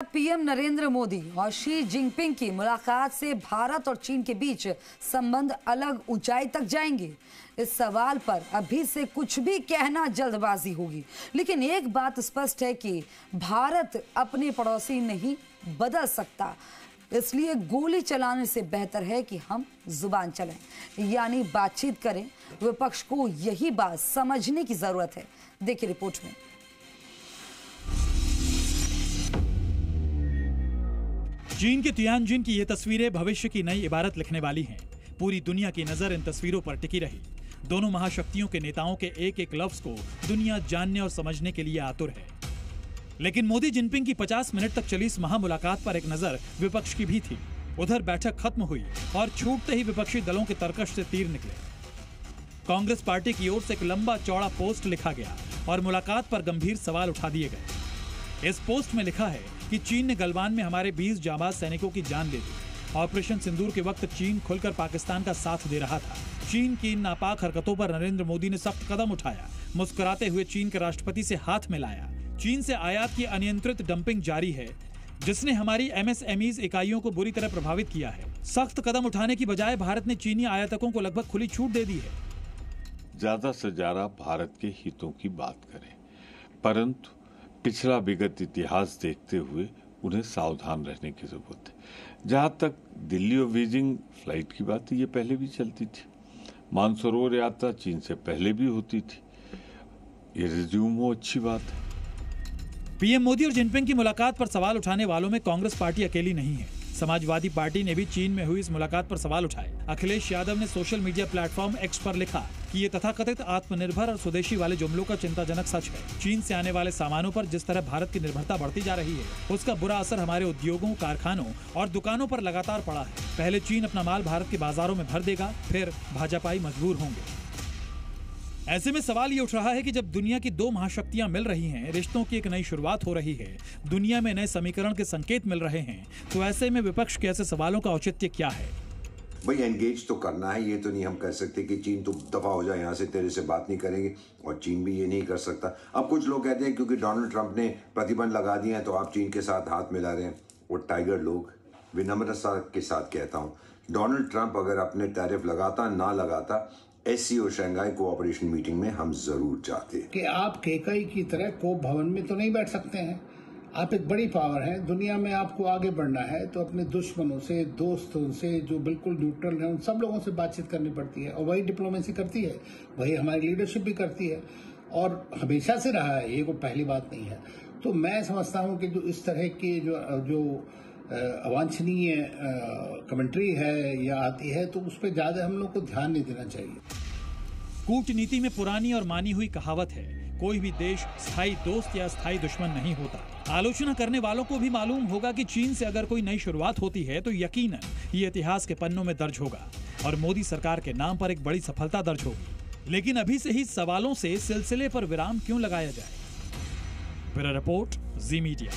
PM Narendra Modi और Xi Jinping की मुलाकात से भारत और चीन के बीच संबंध अलग ऊंचाई तक जाएंगे। इस सवाल पर अभी से कुछ भी कहना जल्दबाजी होगी, लेकिन एक बात स्पष्ट है कि भारत अपने पड़ोसी नहीं बदल सकता। इसलिए गोली चलाने से बेहतर है कि हम जुबान चलाएं, यानी बातचीत करें। विपक्ष को यही बात समझने की जरूरत है। देखिए रिपोर्ट में। चीन के तियानजिन की ये तस्वीरें भविष्य की नई इबारत लिखने वाली हैं। पूरी दुनिया की नजर इन तस्वीरों पर टिकी रही। दोनों महाशक्तियों के नेताओं के एक एक लफ्ज को दुनिया जानने और समझने के लिए आतुर है। लेकिन मोदी जिनपिंग की 50 मिनट तक चली इस महामुलाकात पर एक नजर विपक्ष की भी थी। उधर बैठक खत्म हुई और छूटते ही विपक्षी दलों के तरकश से तीर निकले। कांग्रेस पार्टी की ओर से एक लंबा चौड़ा पोस्ट लिखा गया और मुलाकात पर गंभीर सवाल उठा दिए गए। इस पोस्ट में लिखा है कि चीन ने गलवान में हमारे 20 जांबाज सैनिकों की जान ले ली। ऑपरेशन सिंदूर के वक्त चीन खुलकर पाकिस्तान का साथ दे रहा था। चीन की इन नापाक हरकतों पर नरेंद्र मोदी ने सख्त कदम उठाया। मुस्कुराते हुए चीन के राष्ट्रपति से हाथ मिलाया। चीन से आयात की अनियंत्रित डंपिंग जारी है, जिसने हमारी एमएसएमईज इकाइयों को बुरी तरह प्रभावित किया है। सख्त कदम उठाने की बजाय भारत ने चीनी आयातकों को लगभग खुली छूट दे दी है। ज्यादा से ज्यादा भारत के हितों की बात करें, परंतु पिछला विगत इतिहास देखते हुए उन्हें सावधान रहने की जरूरत है। जहां तक दिल्ली और बीजिंग फ्लाइट की बात है, ये पहले भी चलती थी। मानसरोवर यात्रा चीन से पहले भी होती थी। ये रिज्यूम हो, अच्छी बात है। पीएम मोदी और जिनपिंग की मुलाकात पर सवाल उठाने वालों में कांग्रेस पार्टी अकेली नहीं है। समाजवादी पार्टी ने भी चीन में हुई इस मुलाकात पर सवाल उठाए। अखिलेश यादव ने सोशल मीडिया प्लेटफॉर्म एक्स पर लिखा कि ये तथाकथित आत्मनिर्भर और स्वदेशी वाले जुमलों का चिंताजनक सच है। चीन से आने वाले सामानों पर जिस तरह भारत की निर्भरता बढ़ती जा रही है, उसका बुरा असर हमारे उद्योगों, कारखानों और दुकानों पर लगातार पड़ा है। पहले चीन अपना माल भारत के बाजारों में भर देगा, फिर भाजपाई मजबूर होंगे। ऐसे में सवाल ये उठ रहा है कि जब दुनिया की दो महाशक्तियां मिल रही हैं, रिश्तों की एक नई शुरुआत हो रही है, दुनिया में नए समीकरण के संकेत मिल रहे हैं, तो ऐसे में विपक्ष के ऐसे सवालों का औचित्य क्या है? भाई एंगेज तो करना है। ये तो नहीं हम कह सकते कि चीन तो दफा हो जाए यहाँ से, तेरे से बात नहीं करेंगे, और चीन भी ये नहीं कर सकता। अब कुछ लोग कहते हैं क्योंकि डोनाल्ड ट्रंप ने प्रतिबंध लगा दिए हैं तो आप चीन के साथ हाथ मिला रहे हैं। वो टाइगर लोग, विनम्रता के साथ कहता हूँ, डोनाल्ड ट्रंप अगर अपने टैरिफ लगाता ना लगाता, एससीओ शंघाई कोऑपरेशन मीटिंग में हम जरूर जाते। कि आप केकई की तरह कोप भवन में तो नहीं बैठ सकते हैं। आप एक बड़ी पावर हैं दुनिया में, आपको आगे बढ़ना है तो अपने दुश्मनों से, दोस्तों से, जो बिल्कुल न्यूट्रल हैं, उन सब लोगों से बातचीत करनी पड़ती है। और वही डिप्लोमेसी करती है, वही हमारी लीडरशिप भी करती है, और हमेशा से रहा है। ये कोई पहली बात नहीं है। तो मैं समझता हूँ कि जो इस तरह की जो अवांछनीय कमेंट्री है या आती है, तो उस पर ज्यादा हम लोग को ध्यान नहीं देना चाहिए। कूटनीति में पुरानी और मानी हुई कहावत है, कोई भी देश स्थायी दोस्त या स्थायी दुश्मन नहीं होता। आलोचना करने वालों को भी मालूम होगा कि चीन से अगर कोई नई शुरुआत होती है तो यकीनन ये इतिहास के पन्नों में दर्ज होगा और मोदी सरकार के नाम पर एक बड़ी सफलता दर्ज होगी। लेकिन अभी से ही सवालों से सिलसिले पर विराम क्यों लगाया जाए? ब्यूरो रिपोर्ट, जी मीडिया।